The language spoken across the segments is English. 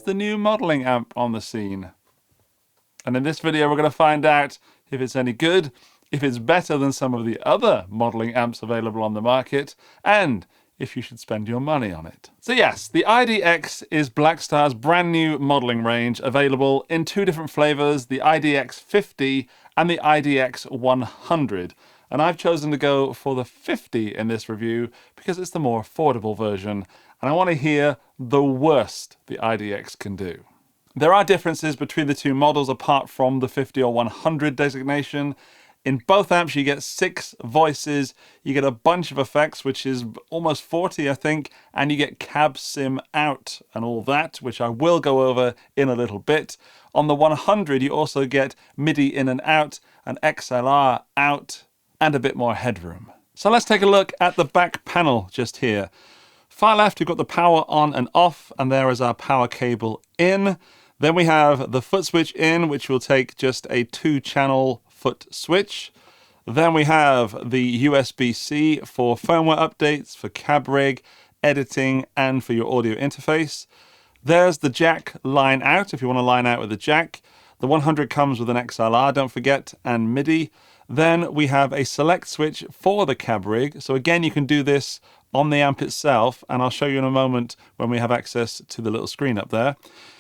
is the new modeling amp on the scene. And in this video, we're going to find out if it's any good, if it's better than some of the other modeling amps available on the market, and if you should spend your money on it. So yes, the IDX is Blackstar's brand new modeling range, available in two different flavors, the IDX 50 and the IDX 100. And I've chosen to go for the 50 in this review because it's the more affordable version, and I want to hear the worst the IDX can do. There are differences between the two models apart from the 50 or 100 designation. In both amps, you get 6 voices, you get a bunch of effects, which is almost 40, I think, and you get cab sim out and all that, which I will go over in a little bit. On the 100, you also get MIDI in and out, an XLR out, and a bit more headroom. So let's take a look at the back panel just here. Far left, you've got the power on and off, and there is our power cable in. Then we have the foot switch in, which will take just a 2-channel foot switch. Then we have the USB-C for firmware updates, for cab rig, editing, and for your audio interface. There's the jack line out, if you want to line out with the jack. The 100 comes with an XLR, don't forget, and MIDI. Then we have a select switch for the cab rig. So again, you can do this on the amp itself, and I'll show you in a moment when we have access to the little screen up there.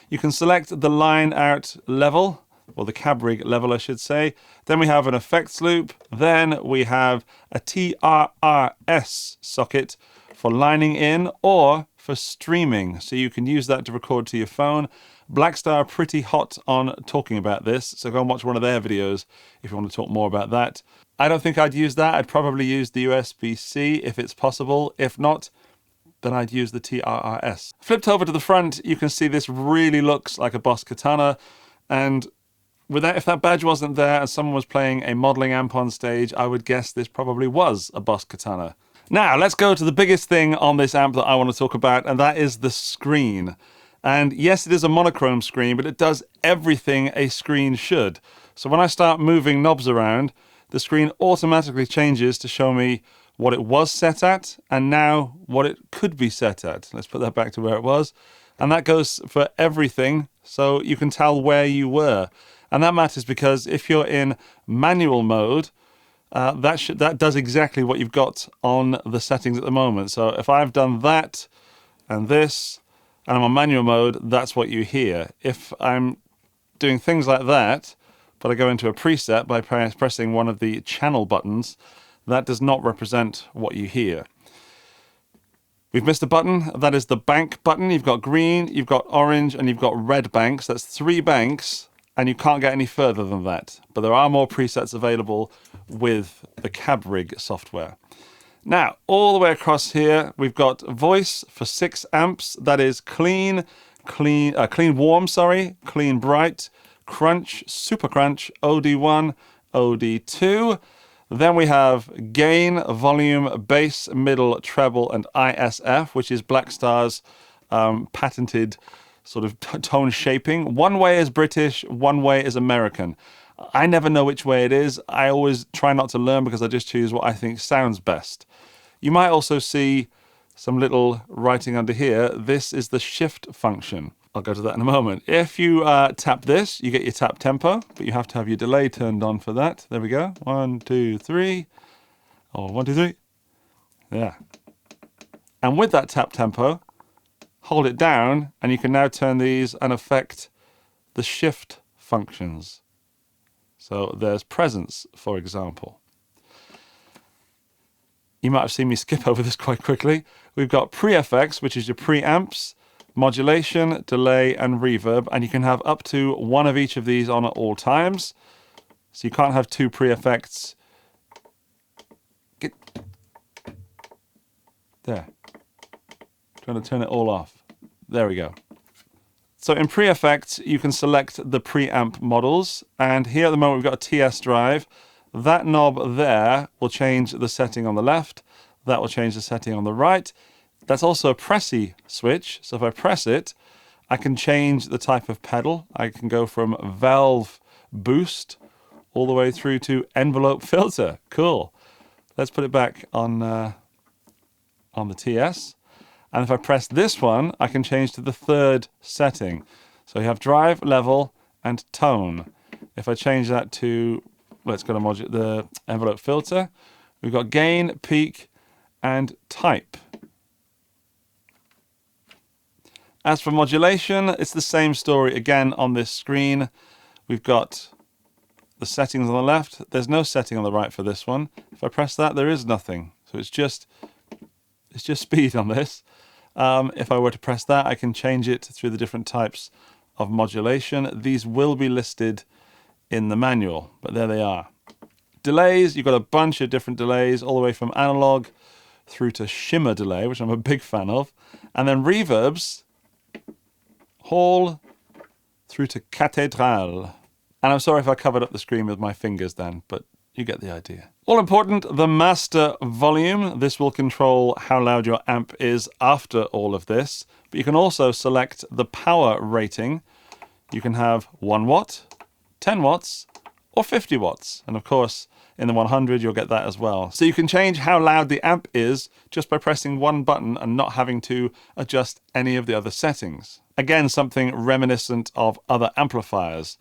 You can select the line out level, or the cab rig level, I should say. Then we have an effects loop. Then we have a TRRS socket for lining in or for streaming. So you can use that to record to your phone. Blackstar are pretty hot on talking about this, so go and watch one of their videos if you want to talk more about that. I don't think I'd use that. I'd probably use the USB-C if it's possible. If not, then I'd use the TRRS. Flipped over to the front, you can see this really looks like a Boss Katana, and if that badge wasn't there and someone was playing a modeling amp on stage, I would guess this probably was a Boss Katana. Now, let's go to the biggest thing on this amp that I want to talk about, and that is the screen. And yes, it is a monochrome screen, but it does everything a screen should. So when I start moving knobs around, the screen automatically changes to show me what it was set at, and now what it could be set at. Let's put that back to where it was. And that goes for everything, so you can tell where you were. And that matters because if you're in manual mode, that does exactly what you've got on the settings at the moment. So if I've done that and this, and I'm on manual mode, that's what you hear. If I'm doing things like that, but I go into a preset by pressing one of the channel buttons, that does not represent what you hear. We've missed a button. That is the bank button. You've got green, you've got orange, and you've got red banks. That's 3 banks, and you can't get any further than that. But there are more presets available with the cab rig software. Now, all the way across here, we've got voice for 6 amps. That is clean warm, clean bright, crunch, super crunch, OD1, OD2. Then we have gain, volume, bass, middle, treble, and ISF, which is Blackstar's patented sort of tone shaping. One way is British, one way is American. I never know which way it is. I always try not to learn because I just choose what I think sounds best. You might also see some little writing under here. This is the shift function. I'll go to that in a moment. If you tap this, you get your tap tempo, but you have to have your delay turned on for that. There we go. 1, 2, 3. Or 1, 2, 3. Yeah. And with that tap tempo, hold it down, and you can now turn these and affect the shift functions. So there's presence, for example. You might have seen me skip over this quite quickly. We've got pre-effects, which is your preamps, modulation, delay, and reverb, and you can have up to 1 of each of these on at all times. So you can't have 2 pre-effects. There. Trying to turn it all off. There we go. So in pre-effects, you can select the preamp models, and here at the moment we've got a TS drive. That knob there will change the setting on the left. That will change the setting on the right. That's also a pressy switch. So if I press it, I can change the type of pedal. I can go from valve boost all the way through to envelope filter. Cool. Let's put it back on the TS. And if I press this one, I can change to the third setting. So you have drive, level, and tone. If I change that to, let's go to the envelope filter, we've got gain, peak, and type. As for modulation, it's the same story again on this screen. We've got the settings on the left. There's no setting on the right for this one. If I press that, there is nothing. So it's just speed on this. If I were to press that, I can change it through the different types of modulation. These will be listed in the manual, but there they are. Delays, you've got a bunch of different delays, all the way from analog through to shimmer delay, which I'm a big fan of. And then reverbs, hall through to cathedral. And I'm sorry if I covered up the screen with my fingers then, but you get the idea. All important, the master volume. This will control how loud your amp is after all of this. But you can also select the power rating. You can have 1 watt, 10 watts, or 50 watts. And of course, in the 100, you'll get that as well. So you can change how loud the amp is just by pressing one button and not having to adjust any of the other settings. Again, something reminiscent of other amplifiers.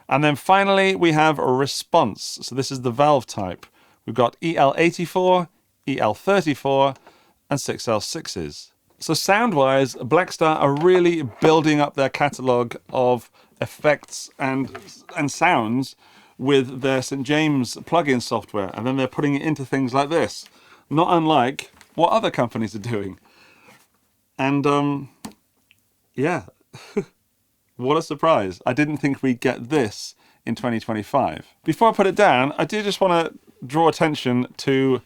And then finally, we have a response. So this is the valve type. We've got EL84, EL34, and 6L6s. So sound-wise, Blackstar are really building up their catalogue of effects and sounds with their St. James plugin software. And then they're putting it into things like this. Not unlike what other companies are doing. And, yeah. What a surprise. I didn't think we'd get this in 2025. Before I put it down, I do just want to draw attention to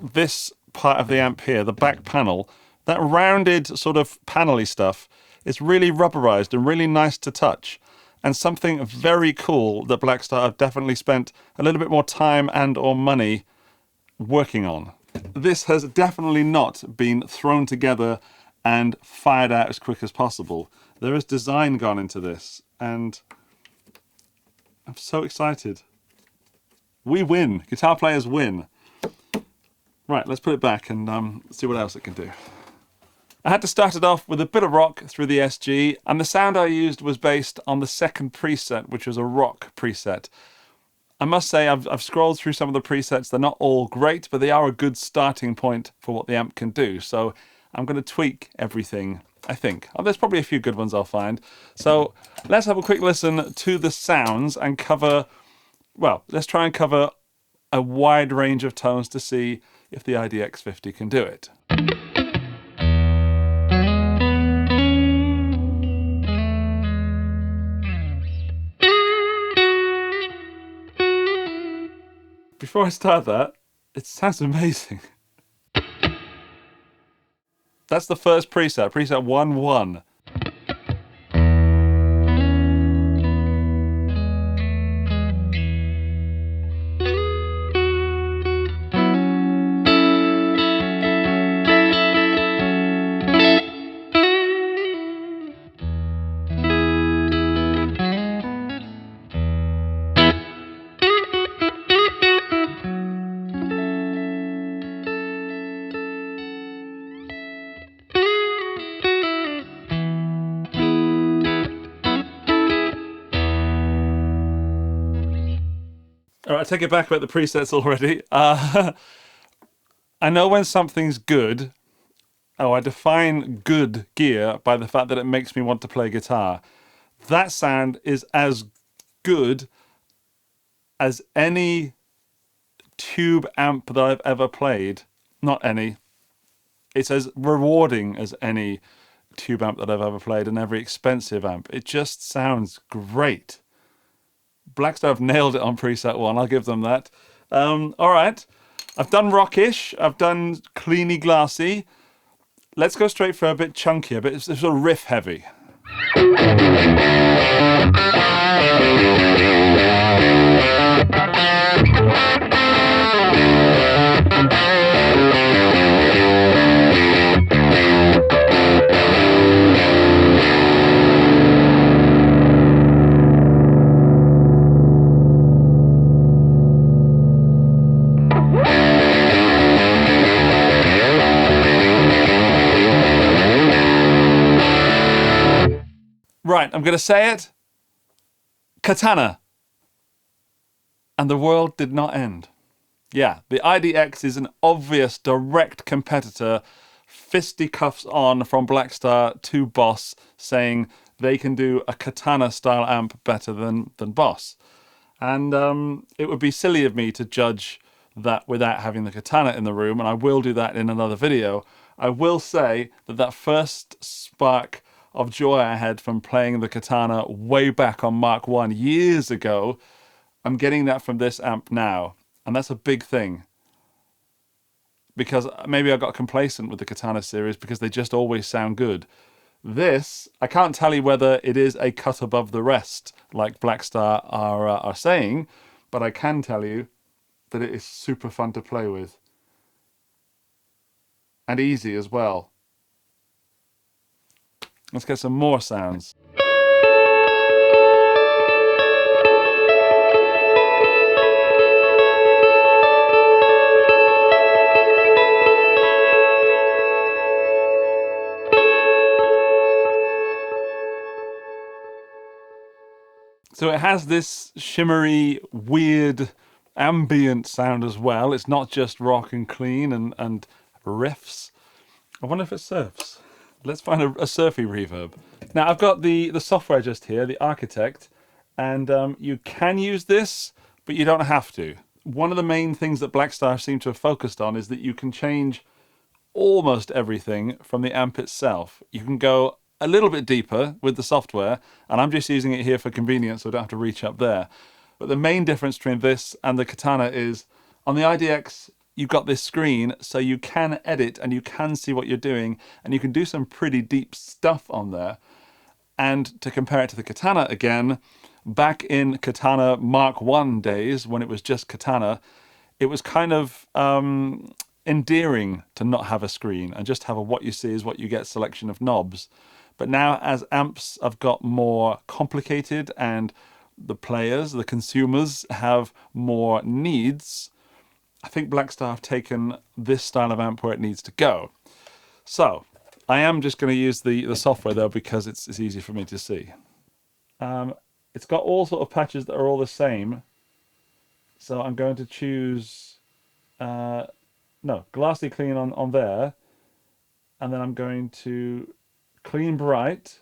this part of the amp here, the back panel. That rounded sort of panel-y stuff is really rubberized and really nice to touch. And something very cool that Blackstar have definitely spent a little bit more time and or money working on. This has definitely not been thrown together and fired out as quick as possible. There is design gone into this, and I'm so excited. We win. Guitar players win. Right, let's put it back and see what else it can do. I had to start it off with a bit of rock through the SG, and the sound I used was based on the second preset, which was a rock preset. I must say I've scrolled through some of the presets. They're not all great, but they are a good starting point for what the amp can do. So I'm going to tweak everything, I think. Oh, there's probably a few good ones I'll find. So let's have a quick listen to the sounds and cover, well, let's try and cover a wide range of tones to see if the IDX 50 can do it. Before I start that, it sounds amazing. That's the first preset, preset 1-1. All right, I take it back about the presets already. I know when something's good. I define good gear by the fact that it makes me want to play guitar. That sound is as good as any tube amp that I've ever played. Not any. It's as rewarding as any tube amp that I've ever played and every expensive amp. It just sounds great. Blackstar have nailed it on preset 1, I'll give them that. All right, I've done rockish, I've done cleany glassy. Let's go straight for a bit chunkier, but it's sort of riff heavy. Right, I'm going to say it. Katana. And the world did not end. Yeah, the IDX is an obvious direct competitor, fisticuffs on from Blackstar to Boss, saying they can do a Katana style amp better than Boss. And it would be silly of me to judge that without having the Katana in the room, and I will do that in another video. I will say that that first spark of joy I had from playing the Katana way back on Mark 1 years ago, I'm getting that from this amp now. And that's a big thing. Because maybe I got complacent with the Katana series because they just always sound good. This, I can't tell you whether it is a cut above the rest, like Blackstar are saying, but I can tell you that it is super fun to play with. And easy as well. Let's get some more sounds. So it has this shimmery, weird, ambient sound as well. It's not just rock and clean and riffs. I wonder if it surfs. Let's find a surfy reverb. Now I've got the software just here, the Architect, and you can use this, but you don't have to. One of the main things that Blackstar seem to have focused on is that you can change almost everything from the amp itself. You can go a little bit deeper with the software, and I'm just using it here for convenience so I don't have to reach up there. But the main difference between this and the Katana is on the IDX you've got this screen so you can edit and you can see what you're doing and you can do some pretty deep stuff on there. And to compare it to the Katana again, back in Katana Mark 1 days when it was just Katana, it was kind of endearing to not have a screen and just have a what you see is what you get selection of knobs. But now as amps have got more complicated and the players, the consumers have more needs, I think Blackstar have taken this style of amp where it needs to go. So I am just going to use the software though because it's easy for me to see. It's got all sort of patches that are all the same. So I'm going to choose Glassy clean on there. And then I'm going to clean bright,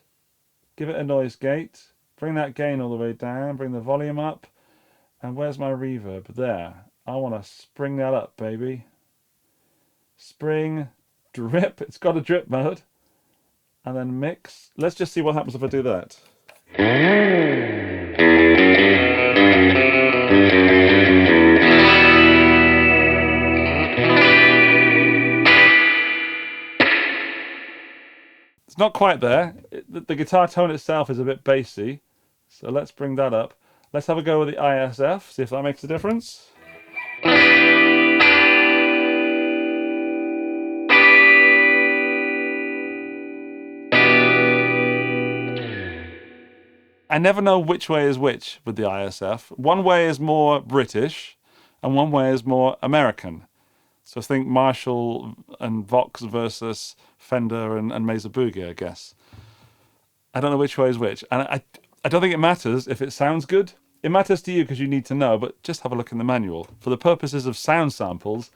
give it a noise gate, bring that gain all the way down, bring the volume up. And where's my reverb? There. I want to spring that up, baby. Spring, drip. It's got a drip mode. And then mix. Let's just see what happens if I do that. It's not quite there. The guitar tone itself is a bit bassy. So let's bring that up. Let's have a go with the ISF, see if that makes a difference. I never know which way is which with the ISF. One way is more British and one way is more American. So think Marshall and Vox versus Fender and Mesa Boogie, I guess. I don't know which way is which. And I don't think it matters if it sounds good. It matters to you because you need to know, but just have a look in the manual. For the purposes of sound samples,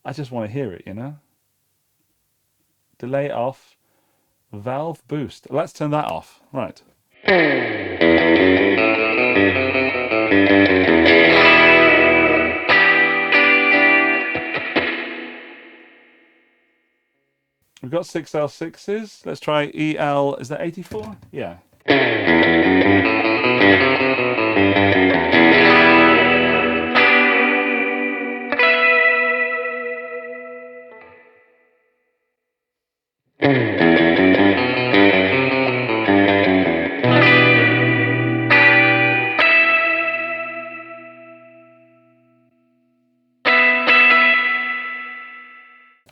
I just want to hear it, you know? Delay off, valve boost. Let's turn that off. Right. We've got 6L6s. Let's try EL, is that 84? Yeah.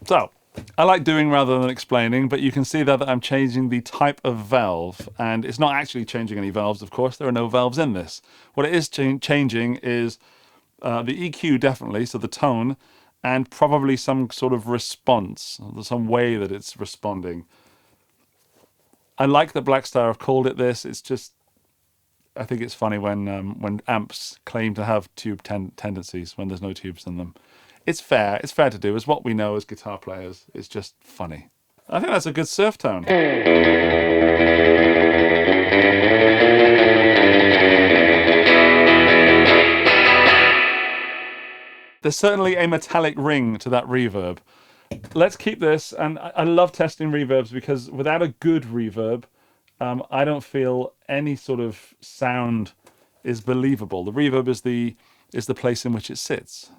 So, I like doing rather than explaining, but you can see there that I'm changing the type of valve, and it's not actually changing any valves, of course. There are no valves in this. What it is changing is the EQ, definitely, so the tone, and probably some sort of response, some way that it's responding. I like that Blackstar have called it this. It's just, I think it's funny when amps claim to have tube tendencies when there's no tubes in them. It's fair. It's fair to do. It's what we know as guitar players. It's just funny. I think that's a good surf tone. There's certainly a metallic ring to that reverb. Let's keep this, and I love testing reverbs because without a good reverb, I don't feel any sort of sound is believable. The reverb is the place in which it sits.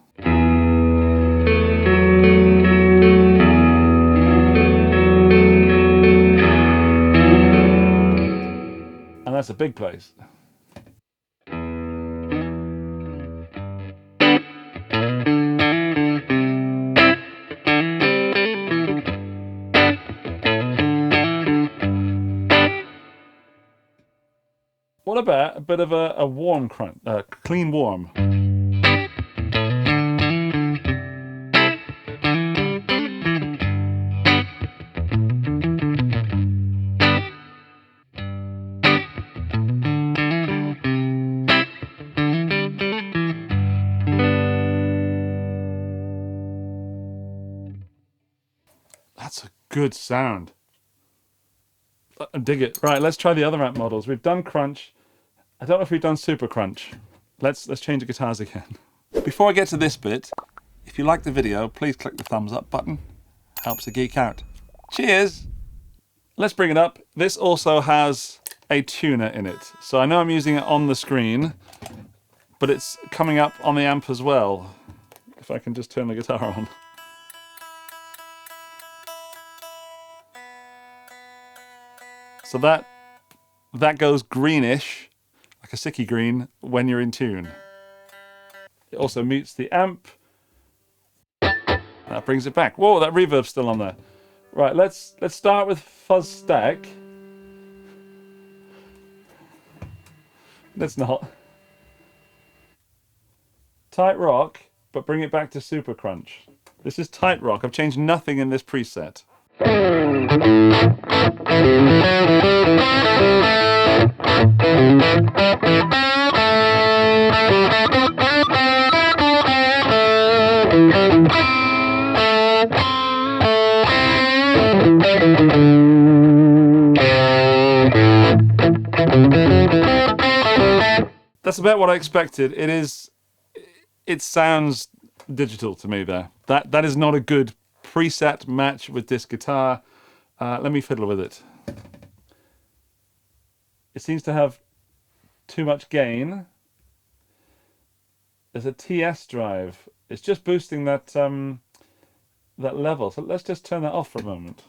And that's a big place. What about a bit of a warm crunch, clean warm? That's a good sound. I dig it. Right, let's try the other amp models. We've done crunch. I don't know if we've done super crunch. Let's change the guitars again. Before I get to this bit, if you like the video, please click the thumbs up button. Helps the geek out. Cheers! Let's bring it up. This also has a tuner in it. So I know I'm using it on the screen, but it's coming up on the amp as well. If I can just turn the guitar on. So that goes greenish, like a sicky green, when you're in tune. It also mutes the amp. That brings it back. Whoa, that reverb's still on there. Right, let's start with fuzz stack. Let's not. Tight rock, but bring it back to super crunch. This is tight rock. I've changed nothing in this preset. That's about what I expected. It sounds digital to me there. That is not a good preset match with this guitar. Let me fiddle with it. It seems to have too much gain. There's a TS drive. It's just boosting that that level. So let's just turn that off for a moment.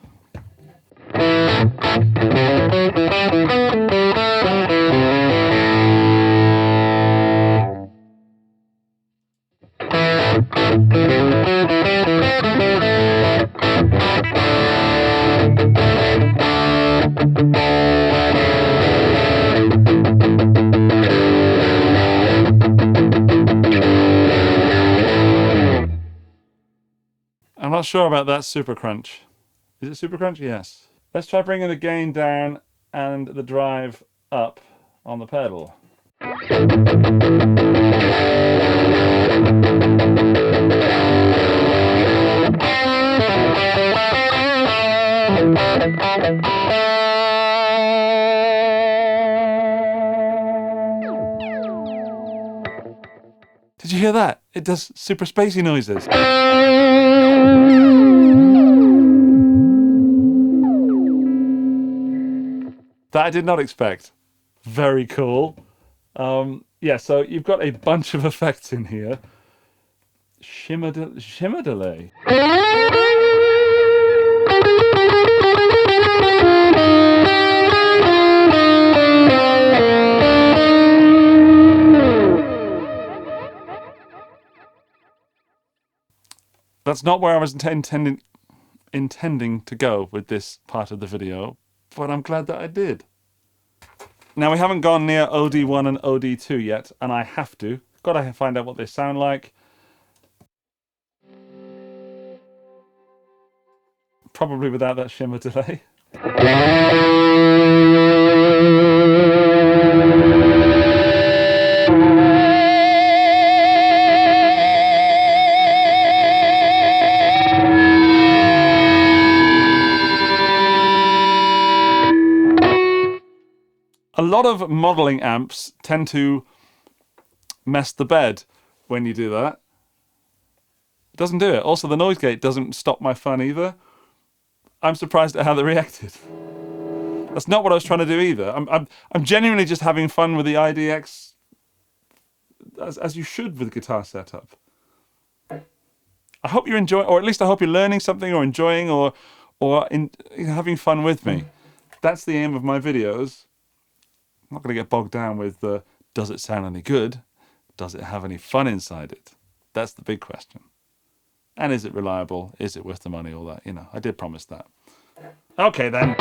I'm not sure about that super crunch. Is it super crunch? Yes. Let's try bringing the gain down and the drive up on the pedal. Did you hear that? It does super spacey noises. That I did not expect. Very cool. Yeah, so you've got a bunch of effects in here. Shimmer delay. That's not where I was intending to go with this part of the video, but I'm glad that I did. Now, we haven't gone near OD1 and OD2 yet, and I have to. Gotta find out what they sound like. Probably without that shimmer delay. lot of modeling amps tend to mess the bed when you do that. It doesn't do it. Also, the noise gate doesn't stop my fun either. I'm surprised at how they reacted. That's not what I was trying to do either. I'm genuinely just having fun with the IDX, as you should with a guitar setup. I hope you're enjoying, or at least I hope you're learning something, or enjoying, or having fun with me. That's the aim of my videos. I'm not going to get bogged down with the, does it sound any good? Does it have any fun inside it? That's the big question. And is it reliable? Is it worth the money? All that, you know, I did promise that. Okay then.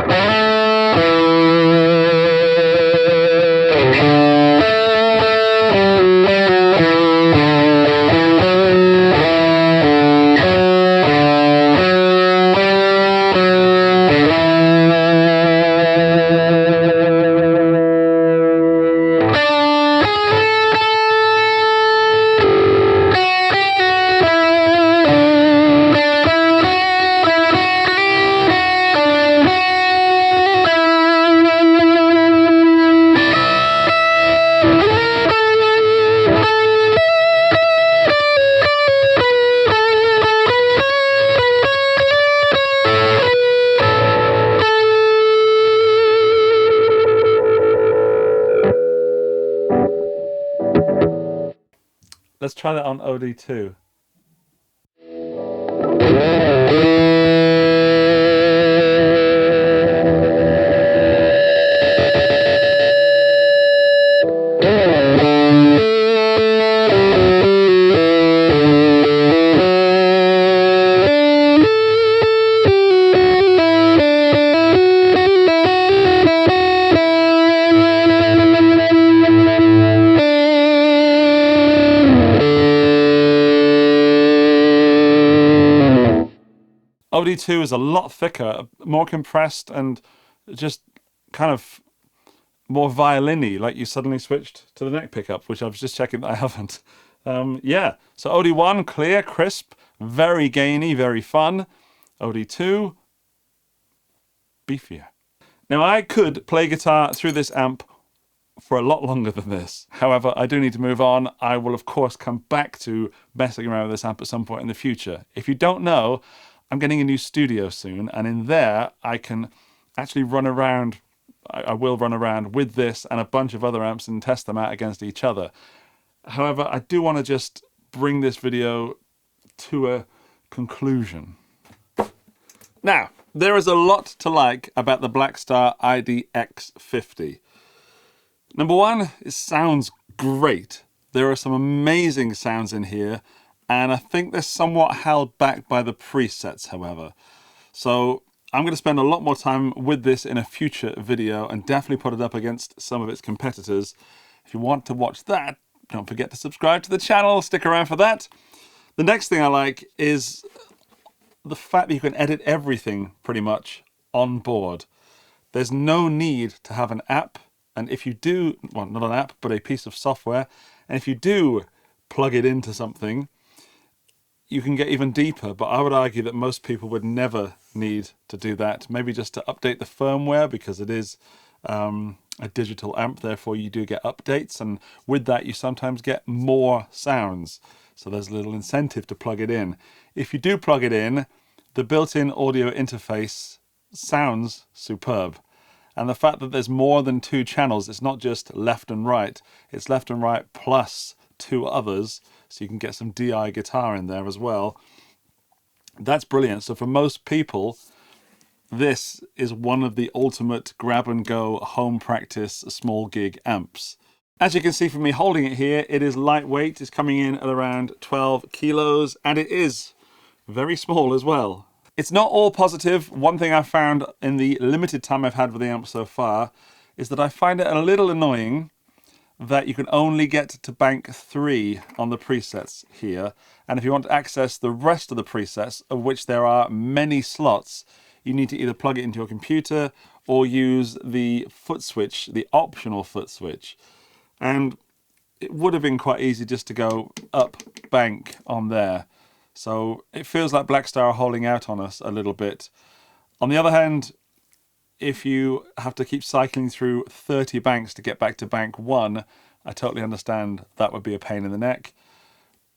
Let's try that on OD2. OD2 is a lot thicker, more compressed, and just kind of more violin-y, like you suddenly switched to the neck pickup, which I was just checking that I haven't. Yeah, so OD1, clear, crisp, very gainy, very fun. OD2, beefier. Now I could play guitar through this amp for a lot longer than this. However, I do need to move on. I will of course come back to messing around with this amp at some point in the future. If you don't know, I'm getting a new studio soon, and in there I can actually run around, I will run around with this and a bunch of other amps and test them out against each other. However, I do want to just bring this video to a conclusion. Now, there is a lot to like about the Blackstar IDX 50. Number one, it sounds great. There are some amazing sounds in here, and I think they're somewhat held back by the presets, however. So I'm going to spend a lot more time with this in a future video and definitely put it up against some of its competitors. If you want to watch that, don't forget to subscribe to the channel. Stick around for that. The next thing I like is the fact that you can edit everything pretty much on board. There's no need to have an app. And if you do, well, not an app, but a piece of software, and if you do plug it into something, you can get even deeper, but I would argue that most people would never need to do that. Maybe just to update the firmware, because it is a digital amp, therefore you do get updates, and with that you sometimes get more sounds. So there's a little incentive to plug it in. If you do plug it in, the built-in audio interface sounds superb. And the fact that there's more than two channels, it's not just left and right, it's left and right plus two others, so you can get some DI guitar in there as well. That's brilliant. So for most people, this is one of the ultimate grab-and-go home practice small gig amps. As you can see from me holding it here, it is lightweight. It's coming in at around 12 kilos, and it is very small as well. It's not all positive. One thing I've found in the limited time I've had with the amp so far is that I find it a little annoying that you can only get to bank 3 on the presets here. And if you want to access the rest of the presets, of which there are many slots, you need to either plug it into your computer or use the foot switch, the optional foot switch. And it would have been quite easy just to go up bank on there. So it feels like Blackstar are holding out on us a little bit. On the other hand, if you have to keep cycling through 30 banks to get back to bank 1, I totally understand that would be a pain in the neck.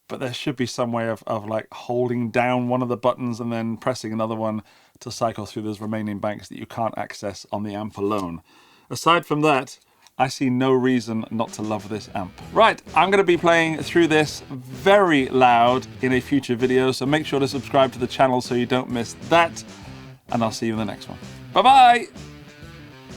But there should be some way of like holding down one of the buttons and then pressing another one to cycle through those remaining banks that you can't access on the amp alone. Aside from that, I see no reason not to love this amp. Right, I'm going to be playing through this very loud in a future video, so make sure to subscribe to the channel so you don't miss that, and I'll see you in the next one. Bye-bye!